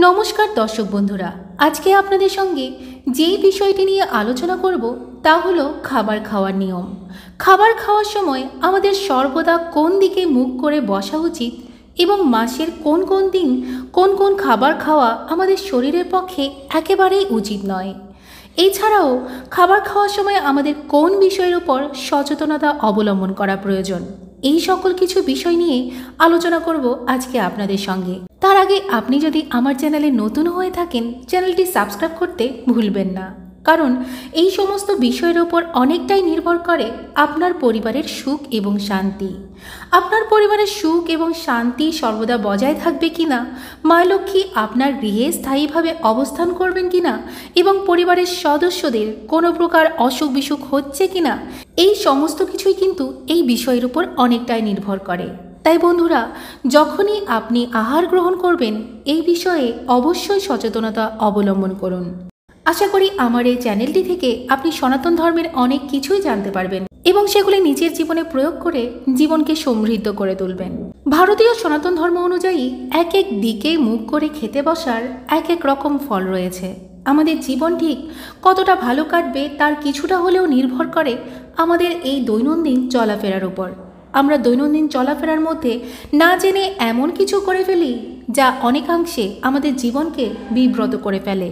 নমস্কার দর্শক বন্ধুরা, আজকে আপনাদের সঙ্গে যেই বিষয়টি নিয়ে আলোচনা করব তা হলো খাবার খাওয়ার নিয়ম। খাবার খাওয়ার সময় আমাদের সর্বদা কোন দিকে মুখ করে বসা উচিত এবং মাসের কোন কোন দিন কোন কোন খাবার খাওয়া আমাদের শরীরের পক্ষে একেবারেই উচিত নয়। এছাড়াও খাবার খাওয়ার সময় আমাদের কোন বিষয়ের উপর সচেতনতা অবলম্বন করা প্রয়োজন, এই সকল কিছু বিষয় নিয়ে আলোচনা করব আজকে আপনাদের সঙ্গে। তার আগে আপনি যদি আমার চ্যানেলে নতুন হয়ে থাকেন, চ্যানেলটি সাবস্ক্রাইব করতে ভুলবেন না, কারণ এই সমস্ত বিষয়ের উপর অনেকটাই নির্ভর করে আপনার পরিবারের সুখ এবং শান্তি। আপনার পরিবারের সুখ এবং শান্তি সর্বদা বজায় থাকবে কিনা, মা লক্ষ্মী আপনার গৃহে স্থায়ীভাবে অবস্থান করবেন কিনা এবং পরিবারের সদস্যদের কোনো প্রকার অসুখ বিসুখ হচ্ছে কিনা, এই সমস্ত কিছুই কিন্তু এই বিষয়ের উপর অনেকটাই নির্ভর করে। তাই বন্ধুরা, যখনই আপনি আহার গ্রহণ করবেন এই বিষয়ে অবশ্যই সচেতনতা অবলম্বন করুন। আশা করি আমার এই চ্যানেলটি থেকে আপনি সনাতন ধর্মের অনেক কিছুই জানতে পারবেন এবং সেগুলি নিজের জীবনে প্রয়োগ করে জীবনকে সমৃদ্ধ করে তুলবেন। ভারতীয় সনাতন ধর্ম অনুযায়ী এক এক দিকে মুখ করে খেতে বসার এক এক রকম ফল রয়েছে। আমাদের জীবন ঠিক কতটা ভালো কাটবে তার কিছুটা হলেও নির্ভর করে আমাদের এই দৈনন্দিন চলাফেরার উপর। আমরা দৈনন্দিন চলাফেরার মধ্যে না জেনে এমন কিছু করে ফেলি যা অনেকাংশে আমাদের জীবনকে বিব্রত করে ফেলে।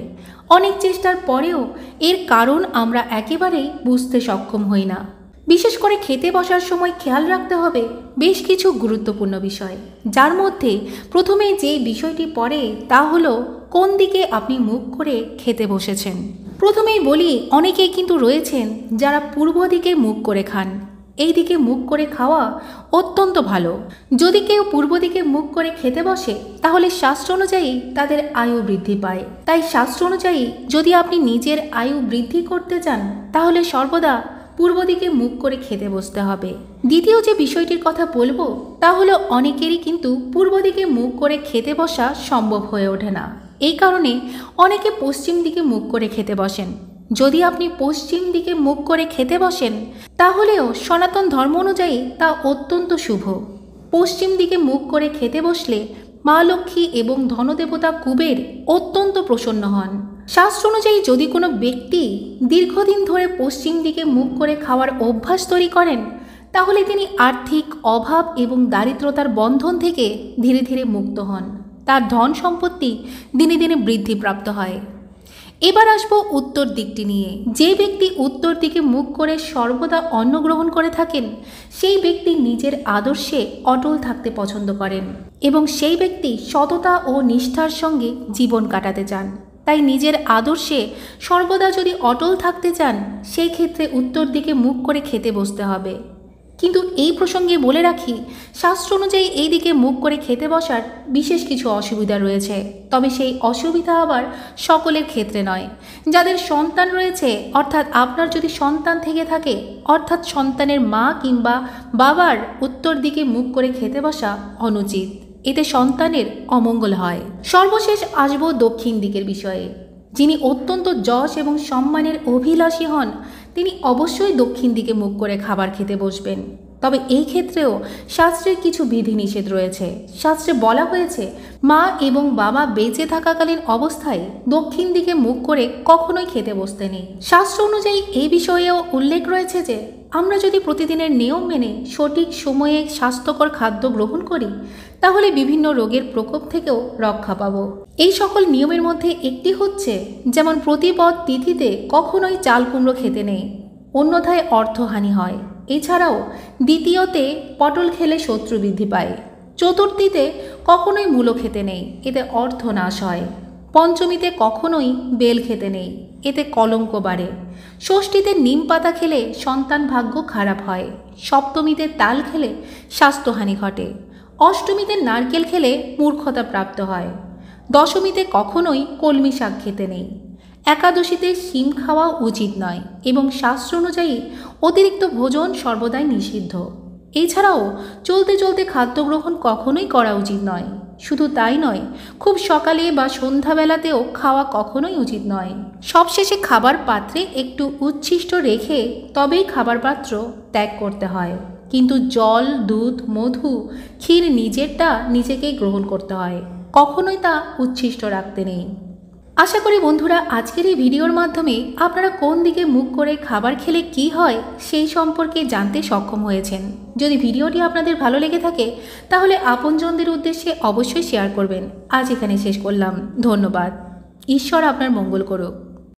অনেক চেষ্টার পরেও এর কারণ আমরা একেবারেই বুঝতে সক্ষম হই না। বিশেষ করে খেতে বসার সময় খেয়াল রাখতে হবে বেশ কিছু গুরুত্বপূর্ণ বিষয়, যার মধ্যে প্রথমে যে বিষয়টি পড়ে তা হলো কোন দিকে আপনি মুখ করে খেতে বসেছেন। প্রথমেই বলি, অনেকেই কিন্তু রয়েছেন যারা পূর্ব দিকে মুখ করে খান। এই দিকে মুখ করে খাওয়া অত্যন্ত ভালো। যদি কেউ পূর্ব দিকে মুখ করে খেতে বসে তাহলে শাস্ত্র অনুযায়ী তাদের আয়ু বৃদ্ধি পায়। তাই শাস্ত্র অনুযায়ী যদি আপনি নিজের আয়ু বৃদ্ধি করতে চান তাহলে সর্বদা পূর্ব দিকে মুখ করে খেতে বসতে হবে। দ্বিতীয় যে বিষয়টির কথা বলবো তা হলো অনেকেরই কিন্তু পূর্ব দিকে মুখ করে খেতে বসা সম্ভব হয়ে ওঠে না। এই কারণে অনেকে পশ্চিম দিকে মুখ করে খেতে বসেন। যদি আপনি পশ্চিম দিকে মুখ করে খেতে বসেন তাহলেও সনাতন ধর্ম অনুযায়ী তা অত্যন্ত শুভ। পশ্চিম দিকে মুখ করে খেতে বসলে মা লক্ষ্মী এবং ধনদেবতা কুবের অত্যন্ত প্রসন্ন হন। শাস্ত্র অনুযায়ী যদি কোনো ব্যক্তি দীর্ঘদিন ধরে পশ্চিম দিকে মুখ করে খাওয়ার অভ্যাস তৈরি করেন তাহলে তিনি আর্থিক অভাব এবং দারিদ্রতার বন্ধন থেকে ধীরে ধীরে মুক্ত হন। তার ধন সম্পত্তি দিনে দিনে বৃদ্ধিপ্রাপ্ত হয়। এবার আসবো উত্তর দিকটি নিয়ে। যে ব্যক্তি উত্তর দিকে মুখ করে সর্বদা অন্ন গ্রহণ করে থাকেন সেই ব্যক্তি নিজের আদর্শে অটল থাকতে পছন্দ করেন এবং সেই ব্যক্তি সততা ও নিষ্ঠার সঙ্গে জীবন কাটাতে চান। তাই নিজের আদর্শে সর্বদা যদি অটল থাকতে চান সেই ক্ষেত্রে উত্তর দিকে মুখ করে খেতে বসতে হবে। কিন্তু এই প্রসঙ্গে বলে রাখি, শাস্ত্র অনুযায়ী এই দিকে মুখ করে খেতে বসার বিশেষ কিছু অসুবিধা রয়েছে, তবে সেই অসুবিধা আবার সকলের ক্ষেত্রে নয়। যাদের সন্তান রয়েছে, অর্থাৎ আপনার যদি সন্তান থেকে থাকে, অর্থাৎ সন্তানের মা কিংবা বাবার উত্তর দিকে মুখ করে খেতে বসা অনুচিত, এতে সন্তানের অমঙ্গল হয়। সর্বশেষ আসবো দক্ষিণ দিকের বিষয়ে। যিনি অত্যন্ত যশ এবং সম্মানের অভিলাষী হন তিনি অবশ্যই দক্ষিণ দিকে মুখ করে খাবার খেতে বসবেন। তবে এই ক্ষেত্রেও শাস্ত্রের কিছু বিধিনিষেধ রয়েছে। শাস্ত্রে বলা হয়েছে মা এবং বাবা বেঁচে থাকাকালীন অবস্থায় দক্ষিণ দিকে মুখ করে কখনোই খেতে বসতে নেই। শাস্ত্র অনুযায়ী এই বিষয়েও উল্লেখ রয়েছে যে আমরা যদি প্রতিদিনের নিয়ম মেনে সঠিক সময়ে স্বাস্থ্যকর খাদ্য গ্রহণ করি তাহলে বিভিন্ন রোগের প্রকোপ থেকেও রক্ষা পাবো। এই সকল নিয়মের মধ্যে একটি হচ্ছে, যেমন প্রতিপদ তিথিতে কখনোই চাল কুমড়ো খেতে নেই, অন্যথায় অর্থহানি হয়। এছাড়াও দ্বিতীয়তে পটল খেলে শত্রু বৃদ্ধি পায়। চতুর্থীতে কখনোই মূলো খেতে নেই, এতে অর্থ নাশ হয়। পঞ্চমীতে কখনোই বেল খেতে নেই, এতে কলঙ্ক বাড়ে। ষষ্ঠীতে নিম পাতা খেলে সন্তান ভাগ্য খারাপ হয়। সপ্তমীতে তাল খেলে স্বাস্থ্যহানি ঘটে। অষ্টমীতে নারকেল খেলে মূর্খতা প্রাপ্ত হয়। দশমীতে কখনোই কলমি শাক খেতে নেই। একাদশীতে শিম খাওয়া উচিত নয় এবং শাস্ত্র অনুযায়ী অতিরিক্ত ভোজন সর্বদাই নিষিদ্ধ। এছাড়াও চলতে চলতে খাদ্য গ্রহণ কখনোই করা উচিত নয়। শুধু তাই নয়, খুব সকালে বা সন্ধ্যাবেলাতেও খাওয়া কখনোই উচিত নয়। সবশেষে খাবার পাত্রে একটু উচ্ছিষ্ট রেখে তবেই খাবার পাত্র ত্যাগ করতে হয়। কিন্তু জল, দুধ, মধু, ক্ষীর নিজেরটা নিজেকেই গ্রহণ করতে হয়। কখনোই তা উচ্ছিষ্ট রাখতে নেই। আশা করি বন্ধুরা আজকের এই ভিডিওর মাধ্যমে আপনারা কোন দিকে মুখ করে খাবার খেলে কি হয় সেই সম্পর্কে জানতে সক্ষম হয়েছেন। যদি ভিডিওটি আপনাদের ভালো লেগে থাকে তাহলে আপনজনদের উদ্দেশ্যে অবশ্যই শেয়ার করবেন। আজ এখানে শেষ করলাম। ধন্যবাদ। ঈশ্বর আপনার মঙ্গল করুক।